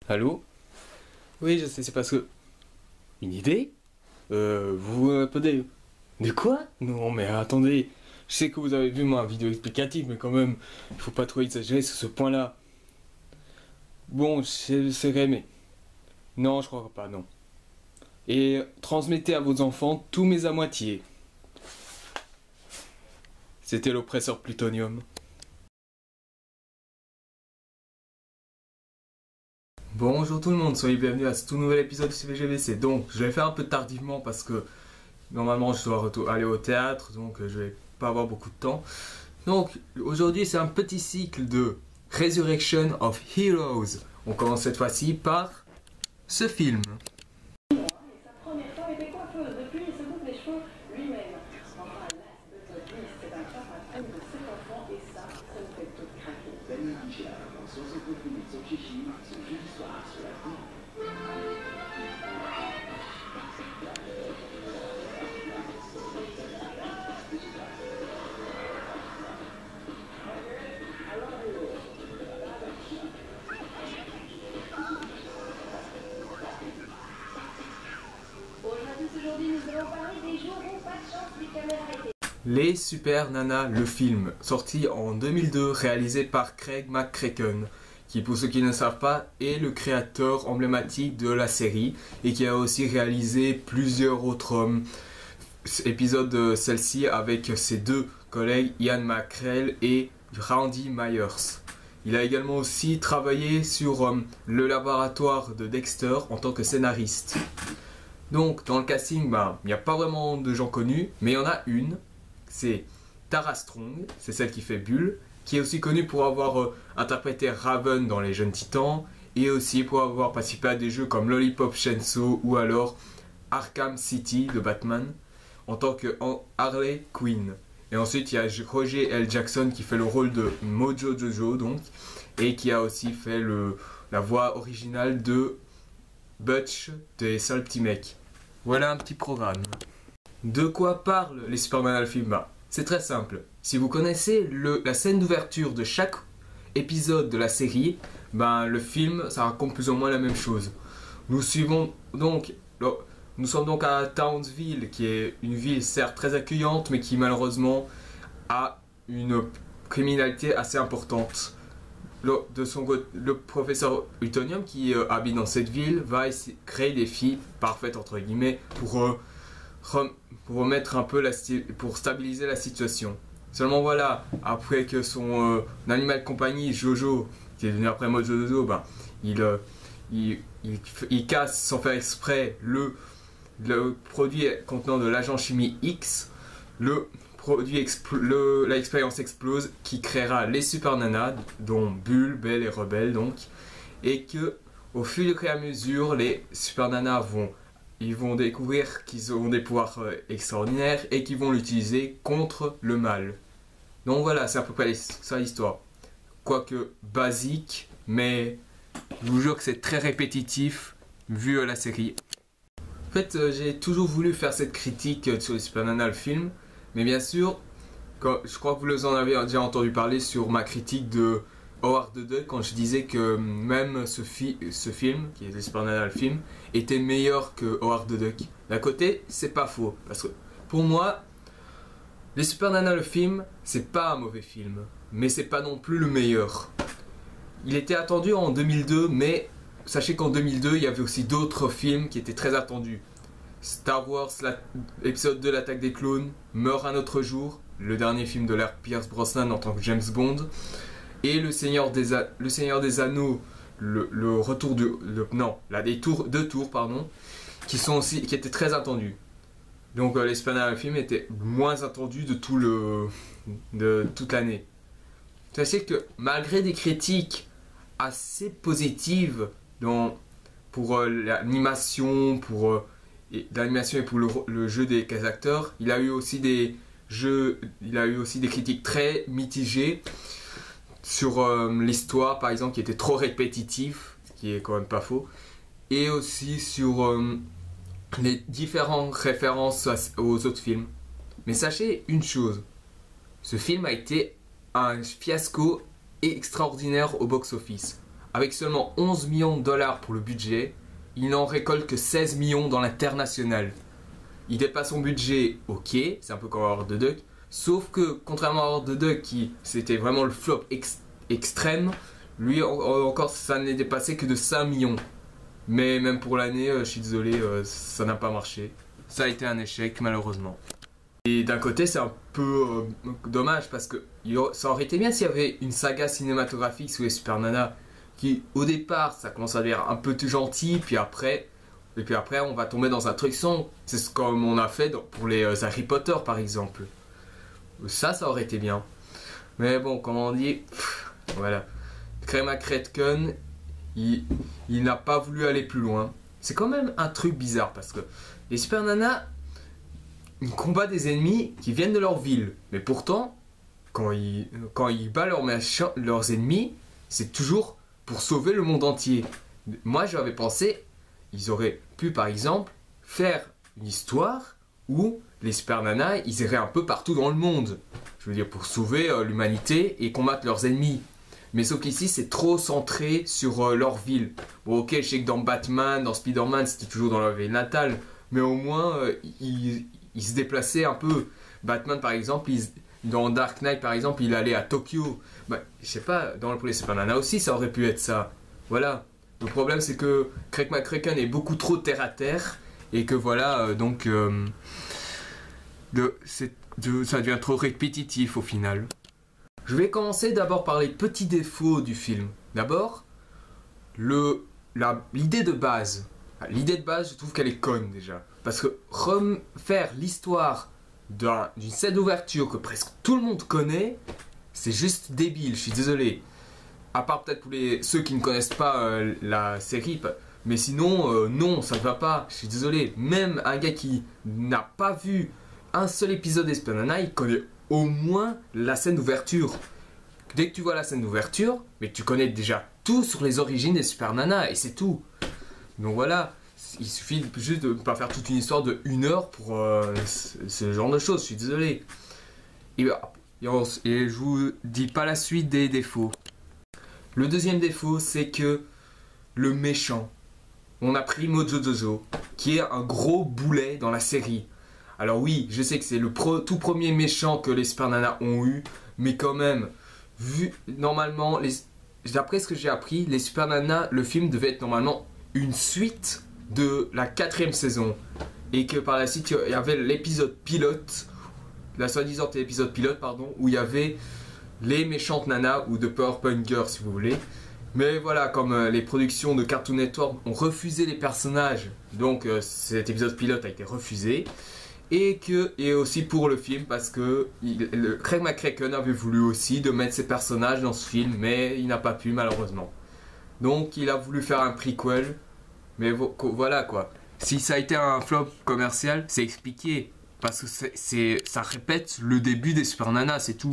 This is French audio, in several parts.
Allô? Oui, je sais, c'est parce que... Une idée? Vous appelez... De quoi? Non, mais attendez. Je sais que vous avez vu ma vidéo explicative, mais quand même, il faut pas trop exagérer sur ce point-là. Bon, j'essaierai, mais... Non, je crois pas, non. Et transmettez à vos enfants tous mes à moitié. C'était l'oppresseur plutonium. Bonjour tout le monde, soyez bienvenus à ce tout nouvel épisode de CVGVC. Donc, je vais faire un peu tardivement parce que normalement je dois aller au théâtre, donc je vais pas avoir beaucoup de temps. Donc, aujourd'hui c'est un petit cycle de Resurrection of Heroes. On commence cette fois-ci par ce film. Sa première femme était coiffeuse. Depuis, il se coupe les cheveux lui-même. Enfin, last but not least, c'est un papa homme de 7 enfants et ça me fait tout craquer. Daniel Guichard, dans 69 minutes sans chichi, ce jeudi soir sur la télé. Aujourd'hui, nous allons parler des jours où pas de chance, les caméras étaient. Les Super Nana, le film, sorti en 2002, réalisé par Craig McCracken, qui pour ceux qui ne savent pas est le créateur emblématique de la série et qui a aussi réalisé plusieurs autres épisodes de celle-ci avec ses deux collègues Ian McKellen et Randy Myers. Il a également aussi travaillé sur le laboratoire de Dexter en tant que scénariste. Donc dans le casting, il n'y a pas vraiment de gens connus, mais il y en a une. C'est Tara Strong, c'est celle qui fait Bull, qui est aussi connue pour avoir interprété Raven dans Les Jeunes Titans et aussi pour avoir participé à des jeux comme Lollipop Chainsaw ou alors Arkham City de Batman en tant que Harley Quinn. Et ensuite il y a Roger L. Jackson qui fait le rôle de Mojo Jojo donc et qui a aussi fait la voix originale de Butch des seuls petits mecs. Voilà un petit programme. De quoi parlent les Superman le film? C'est très simple. Si vous connaissez la scène d'ouverture de chaque épisode de la série, le film ça raconte plus ou moins la même chose. Nous sommes donc à Townsville, qui est une ville certes très accueillante, mais qui malheureusement a une criminalité assez importante. Le professeur Plutonium qui habite dans cette ville va créer des filles parfaites entre guillemets pour remettre un peu pour stabiliser la situation. Seulement voilà, après que son animal de compagnie Jojo, qui est devenu après Mojo Jojo, il casse sans faire exprès le produit contenant de l'agent chimie X, l'expérience explose qui créera les Super Nanas, dont Bull, Belle et Rebelle donc, et que au fur et à mesure les Super Nanas vont découvrir qu'ils ont des pouvoirs extraordinaires et qu'ils vont l'utiliser contre le mal. Donc voilà, c'est à peu près ça l'histoire. Quoique basique, mais je vous jure que c'est très répétitif vu la série. En fait, j'ai toujours voulu faire cette critique sur les Super Nanas le film, mais bien sûr, je crois que vous en avez déjà entendu parler sur ma critique de Howard the Duck quand je disais que même ce film, qui est les Super Nanas le film, était meilleur que Howard the Duck. D'un côté, c'est pas faux, parce que pour moi, les Super Nanas le film, c'est pas un mauvais film, mais c'est pas non plus le meilleur. Il était attendu en 2002, mais sachez qu'en 2002, il y avait aussi d'autres films qui étaient très attendus. Star Wars, l'épisode 2, l'attaque des clones, Meurt un autre jour, le dernier film de l'ère Pierce Brosnan en tant que James Bond, et Le Seigneur des Anneaux, le retour deux tours, pardon, qui étaient très attendus. Donc les Super Nanas film étaient moins attendus de toute l'année. Sachez que malgré des critiques assez positives pour l'animation, et pour le jeu des acteurs, il a eu aussi des critiques très mitigées sur l'histoire par exemple qui était trop répétitive, ce qui est quand même pas faux, et aussi sur les différentes références aux autres films. Mais sachez une chose, ce film a été un fiasco extraordinaire au box-office. avec seulement 11 millions de dollars pour le budget, il n'en récolte que 16 millions dans l'international. Il dépasse son budget, ok, c'est un peu comme Howard the Duck, sauf que contrairement à Howard the Duck qui c'était vraiment le flop extrême, lui encore ça n'est dépassé que de 5 millions. Mais même pour l'année, je suis désolé, ça n'a pas marché. Ça a été un échec malheureusement. Et d'un côté c'est un peu dommage parce que ça aurait été bien s'il y avait une saga cinématographique sur les Super Nana qui au départ ça commence à devenir un peu tout gentil puis après on va tomber dans un truc sombre. C'est ce comme on a fait pour les Harry Potter par exemple. Ça aurait été bien. Mais bon, comme on dit, voilà. Craig McCracken, il n'a pas voulu aller plus loin. C'est quand même un truc bizarre parce que les Super Nanas ils combattent des ennemis qui viennent de leur ville. Mais pourtant, quand ils battent leurs ennemis, c'est toujours pour sauver le monde entier. Moi, j'avais pensé, ils auraient pu par exemple faire une histoire où les Super Nanas, ils iraient un peu partout dans le monde. Je veux dire, pour sauver l'humanité et combattre leurs ennemis. Mais sauf qu'ici, c'est trop centré sur leur ville. Bon, ok, je sais que dans Batman, dans Spider-Man, c'était toujours dans leur ville natale. Mais au moins, ils se déplaçaient un peu. Batman, par exemple, dans Dark Knight, par exemple, il allait à Tokyo. Bah, je sais pas, pour les Super Nanas aussi, ça aurait pu être ça. Voilà. Le problème, c'est que Craig McCracken est beaucoup trop terre-à-terre. Et que voilà, donc... ça devient trop répétitif au final. Je vais commencer d'abord par les petits défauts du film. D'abord, l'idée de base. L'idée de base, je trouve qu'elle est conne déjà. Parce que refaire l'histoire d'une scène d'ouverture que presque tout le monde connaît, c'est juste débile, je suis désolé. À part peut-être pour ceux qui ne connaissent pas la série, mais sinon, non, ça ne va pas, je suis désolé. Même un gars qui n'a pas vu un seul épisode des Super Nana, il connaît au moins la scène d'ouverture. Dès que tu vois la scène d'ouverture, mais tu connais déjà tout sur les origines des Super Nana et c'est tout. Donc voilà, il suffit juste de ne pas faire toute une histoire de 1 heure pour ce genre de choses, je suis désolé. Et je vous dis pas la suite des défauts. Le deuxième défaut, c'est que le méchant, on a pris Mojo Jojo, qui est un gros boulet dans la série. Alors oui, je sais que c'est le tout premier méchant que les Super Nanas ont eu, mais quand même, normalement, d'après ce que j'ai appris, les Super Nanas, le film devait être normalement une suite de la 4e saison. Et que par la suite, il y avait l'épisode pilote, la soi-disant épisode pilote, pardon, où il y avait les méchantes nanas, ou de Powerpuff Girls si vous voulez. Mais voilà, comme les productions de Cartoon Network ont refusé les personnages, donc cet épisode pilote a été refusé. Et aussi pour le film parce que Craig McCracken avait voulu aussi de mettre ses personnages dans ce film, mais il n'a pas pu malheureusement. Donc il a voulu faire un prequel, mais voilà quoi. Si ça a été un flop commercial, c'est expliqué parce que ça répète le début des Super Nanas, c'est tout.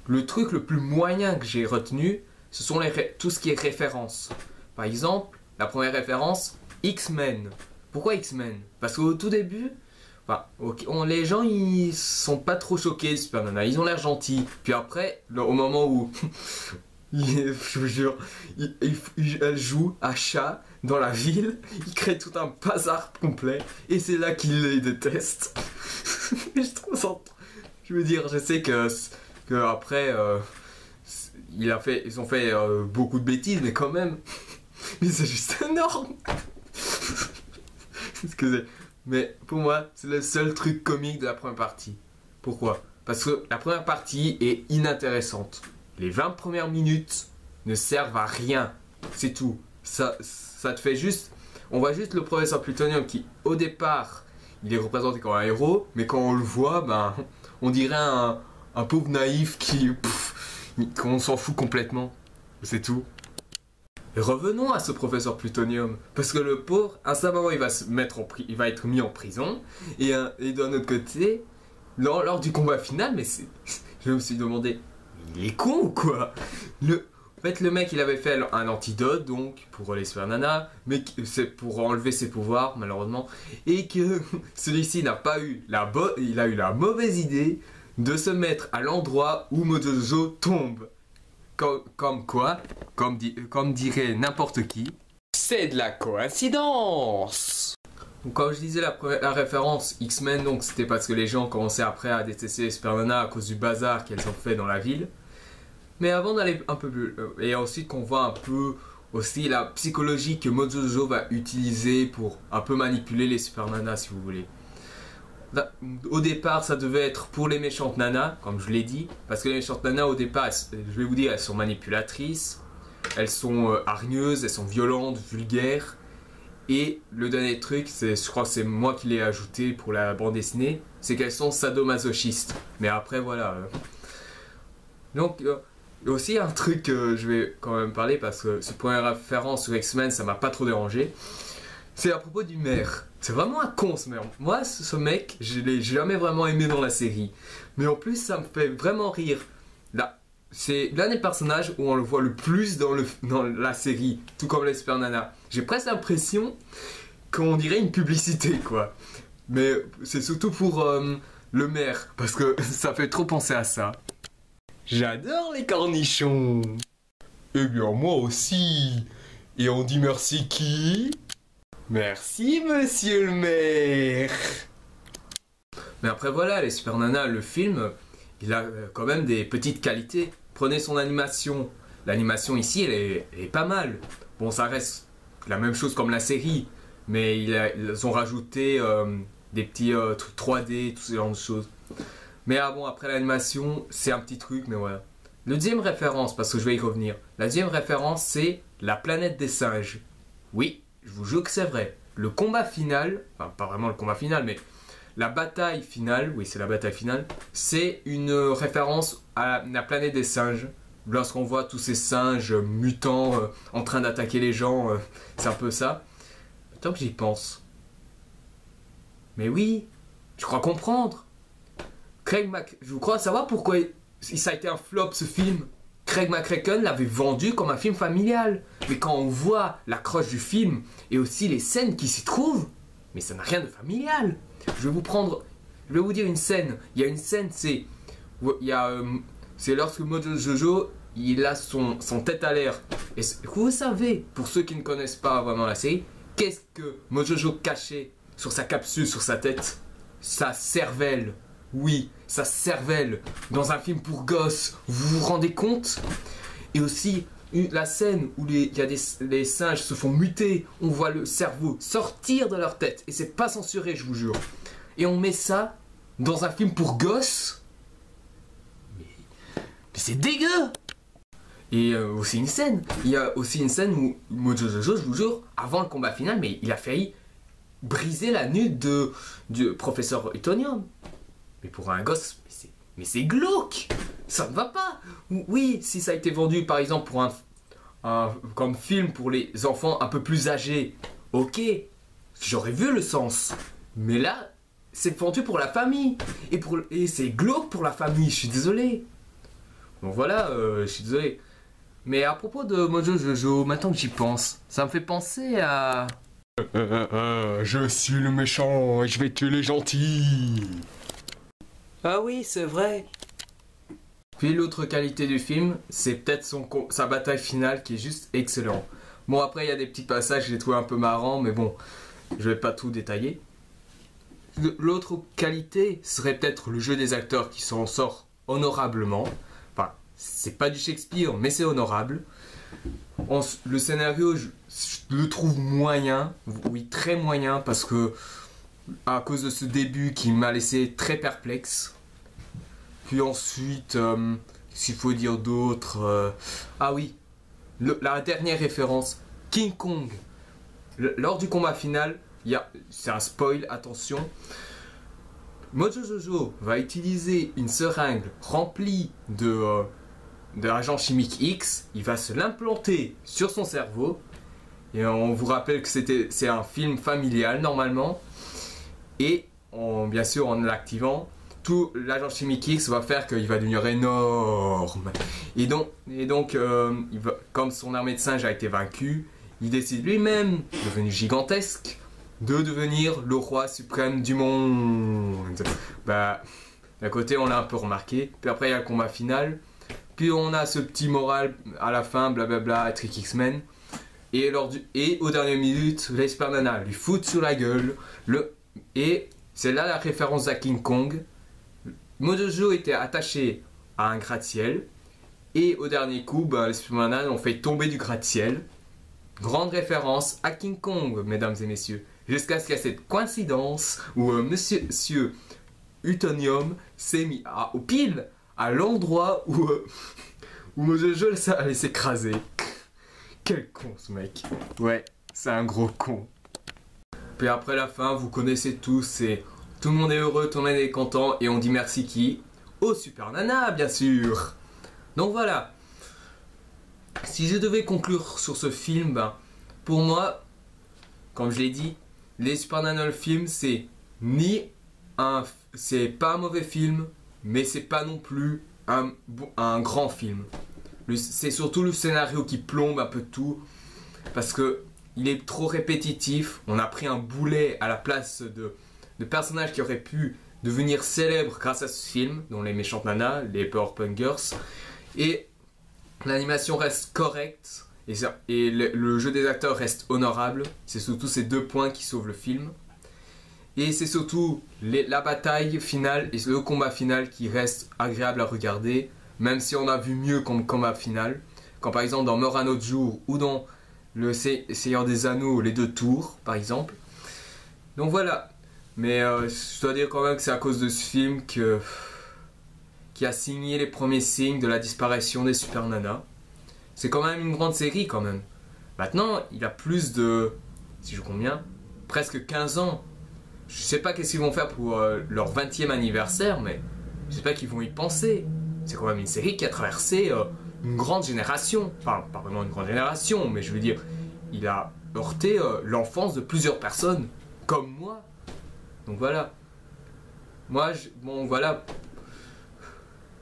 Le truc le plus moyen que j'ai retenu, ce sont tout ce qui est références. Par exemple, la première référence, X-Men. Pourquoi X-Men? Parce qu'au tout début, les gens ils sont pas trop choqués de Super Nana, ils ont l'air gentils. Puis après, au moment où je vous jure, elle joue à chat dans la ville, il crée tout un bazar complet et c'est là qu'il les déteste. Je trouve ça. Je veux dire, je sais que après ils ont fait beaucoup de bêtises, mais quand même, mais c'est juste énorme. Excusez. Mais pour moi, c'est le seul truc comique de la première partie. Pourquoi? Parce que la première partie est inintéressante. Les 20 premières minutes ne servent à rien. C'est tout. Ça te fait juste... On voit juste le professeur Plutonium qui, au départ, il est représenté comme un héros. Mais quand on le voit, on dirait un pauvre naïf qu'on s'en fout complètement. C'est tout. Et revenons à ce professeur Plutonium, parce que le pauvre, instamment il va être mis en prison, et d'un autre côté, lors du combat final, mais je me suis demandé, il est con ou quoi? En fait, le mec il avait fait un antidote, donc pour les Super Nanas, mais c'est pour enlever ses pouvoirs malheureusement, et que celui-ci n'a pas eu il a eu la mauvaise idée de se mettre à l'endroit où Mojo Jojo tombe. comme quoi, comme dirait n'importe qui, c'est de la coïncidence. Donc, comme je disais, la référence X-Men, donc c'était parce que les gens commençaient après à détester les Super Nana à cause du bazar qu'elles ont fait dans la ville. Mais avant d'aller un peu plus... et ensuite qu'on voit un peu aussi la psychologie que Mojo Jojo va utiliser pour un peu manipuler les Super Nanas, si vous voulez. Au départ, ça devait être pour les méchantes nanas, comme je l'ai dit, parce que les méchantes nanas, au départ, je vais vous dire, elles sont manipulatrices, elles sont hargneuses, elles sont violentes, vulgaires. Et le dernier truc, je crois que c'est moi qui l'ai ajouté pour la bande dessinée, c'est qu'elles sont sadomasochistes. Mais après, voilà. Donc, aussi un truc que je vais quand même parler, parce que ce point de référence sur X-Men, ça m'a pas trop dérangé. C'est à propos du maire. C'est vraiment un con ce maire. Moi, ce mec, je l'ai jamais vraiment aimé dans la série. Mais en plus, ça me fait vraiment rire. Là, c'est l'un des personnages où on le voit le plus dans la série, tout comme les Super Nana. J'ai presque l'impression qu'on dirait une publicité, quoi. Mais c'est surtout pour le maire, parce que ça fait trop penser à ça. J'adore les cornichons. Eh bien, moi aussi. Et on dit merci qui ? Merci, monsieur le maire. Mais après, voilà, les Super Nana, le film, il a quand même des petites qualités. Prenez son animation. L'animation ici, elle est pas mal. Bon, ça reste la même chose comme la série, mais ils ont rajouté des petits trucs 3D, tout ce genre de choses. Mais bon, après l'animation, c'est un petit truc, mais voilà. La deuxième référence, parce que je vais y revenir. La deuxième référence, c'est la planète des singes. Oui, je vous jure que c'est vrai. Le combat final, enfin pas vraiment le combat final, mais la bataille finale, oui c'est la bataille finale, c'est une référence à la planète des singes. Lorsqu'on voit tous ces singes mutants en train d'attaquer les gens, c'est un peu ça. Tant que j'y pense. Mais oui, je crois comprendre. Je crois savoir pourquoi ça a été un flop ce film. Craig McCracken l'avait vendu comme un film familial. Mais quand on voit l'accroche du film et aussi les scènes qui s'y trouvent, mais ça n'a rien de familial. Je vais vous dire une scène. Il y a une scène, c'est lorsque Mojo Jojo, il a son tête à l'air. Et vous savez, pour ceux qui ne connaissent pas vraiment la série, qu'est-ce que Mojo Jojo cachait sur sa capsule, sur sa tête ? Sa cervelle. Oui, sa cervelle. Dans un film pour gosses, vous vous rendez compte ? Et aussi, la scène où les singes se font muter, on voit le cerveau sortir de leur tête. Et c'est pas censuré, je vous jure. Et on met ça dans un film pour gosses ? Mais c'est dégueu ! Et aussi une scène. Il y a aussi une scène où Mojo Jojo, je vous jure, avant le combat final, mais il a failli briser la nuque du professeur Utonium. Mais pour un gosse, mais c'est glauque. Ça ne va pas. Oui, si ça a été vendu par exemple pour comme film pour les enfants un peu plus âgés, ok, j'aurais vu le sens. Mais là, c'est vendu pour la famille. Et c'est glauque pour la famille, je suis désolé. Bon voilà, je suis désolé. Mais à propos de Mojo Jojo, maintenant que j'y pense, ça me fait penser à... je suis le méchant et je vais tuer les gentils. Ah oui, c'est vrai. Puis l'autre qualité du film, c'est peut-être sa bataille finale qui est juste excellent. Bon après il y a des petits passages que j'ai trouvé un peu marrants, mais bon, je vais pas tout détailler. L'autre qualité serait peut-être le jeu des acteurs qui s'en sort honorablement. Enfin, c'est pas du Shakespeare, mais c'est honorable. Le scénario, je le trouve moyen, oui très moyen, parce que à cause de ce début qui m'a laissé très perplexe. Puis ensuite, s'il faut dire d'autres... ah oui, la dernière référence, King Kong. Lors du combat final, c'est un spoil, attention. Mojo Jojo va utiliser une seringue remplie de l'agent chimique X. Il va se l'implanter sur son cerveau. Et on vous rappelle que c'est un film familial normalement. Et bien sûr, en l'activant, tout l'agent chimique X va faire qu'il va devenir énorme. Et donc comme son armée de singes a été vaincue, il décide lui-même, devenu gigantesque, de devenir le roi suprême du monde. D'un côté, on l'a un peu remarqué. Puis après, il y a le combat final. Puis on a ce petit moral à la fin, blablabla, Trick X-Men. Et aux dernières minutes, les Super Nana lui foutent sur la gueule. Et c'est là la référence à King Kong. Mojojo était attaché à un gratte-ciel. Et au dernier coup, les Super Nana l'ont fait tomber du gratte-ciel. Grande référence à King Kong, mesdames et messieurs. Jusqu'à ce qu'il y ait cette coïncidence où monsieur Utonium s'est mis au pile à l'endroit où Mojojo allait s'écraser. Quel con ce mec. Ouais, c'est un gros con. Puis après la fin, vous connaissez tous, c'est tout le monde est heureux, tout le monde est content et on dit merci qui? Au Super Nana, bien sûr. Donc voilà. Si je devais conclure sur ce film, pour moi, comme je l'ai dit, les Super Nana le film, c'est c'est pas un mauvais film, mais c'est pas non plus un grand film. C'est surtout le scénario qui plombe un peu tout, parce que il est trop répétitif. On a pris un boulet à la place de personnages qui auraient pu devenir célèbres grâce à ce film, dont les méchantes nanas, les Powerpuff Girls. Et l'animation reste correcte et le jeu des acteurs reste honorable. C'est surtout ces 2 points qui sauvent le film. Et c'est surtout la bataille finale et le combat final qui reste agréable à regarder, même si on a vu mieux comme combat final. Quand par exemple dans Meurt un autre jour ou dans Le Seigneur des Anneaux, les 2 tours par exemple. Donc voilà. Mais je dois dire quand même que c'est à cause de ce film qui a signé les premiers signes de la disparition des Super Nana. C'est quand même une grande série quand même. Maintenant, il a plus de, si je compte bien, presque 15 ans. Je sais pas qu'est-ce qu'ils vont faire pour leur 20e anniversaire, mais je sais pas qu'ils vont y penser. C'est quand même une série qui a traversé une grande génération. Enfin, pas vraiment une grande génération, mais je veux dire, il a heurté l'enfance de plusieurs personnes, comme moi. Donc voilà. Moi, bon voilà.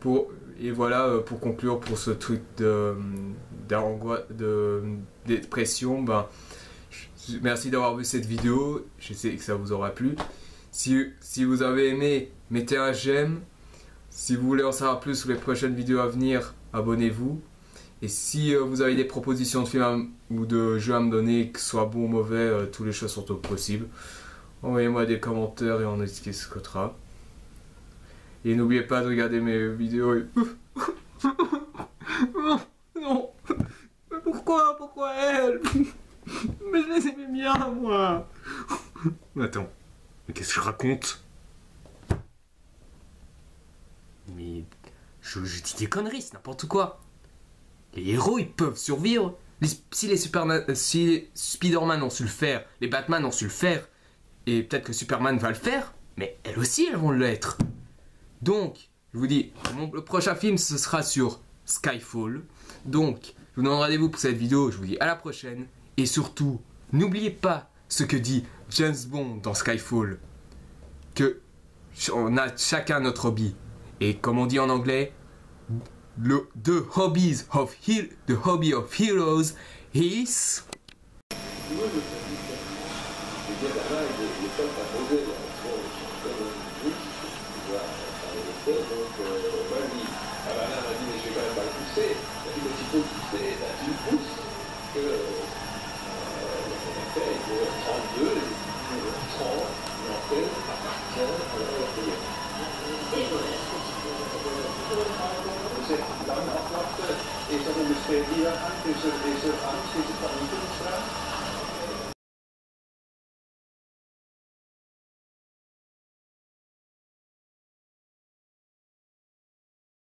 Pour conclure pour ce truc de dépression, merci d'avoir vu cette vidéo. Je sais que ça vous aura plu. Si vous avez aimé, mettez un j'aime. Si vous voulez en savoir plus sur les prochaines vidéos à venir, abonnez-vous. Et si vous avez des propositions de films ou de jeux à me donner, que ce soit bon ou mauvais, toutes les choses sont possibles. Envoyez-moi des commentaires et on discutera. Et n'oubliez pas de regarder mes vidéos. Non. Mais pourquoi elle? Mais je les aimais bien, moi. Attends. Mais qu'est-ce que je raconte? Mais je dis des conneries, c'est n'importe quoi. Les héros, ils peuvent survivre. Si les Spider-Man ont su le faire, les Batman ont su le faire, et peut-être que Superman va le faire, mais elles aussi, elles vont l'être. Donc, je vous dis, le prochain film, ce sera sur Skyfall. Donc, je vous donne rendez-vous pour cette vidéo. Je vous dis à la prochaine. Et surtout, n'oubliez pas ce que dit James Bond dans Skyfall. Que on a chacun notre hobby. Et comme on dit en anglais, the hobby of heroes is... Dann abmachte, ich sage, das wäre hier an, diese Angst,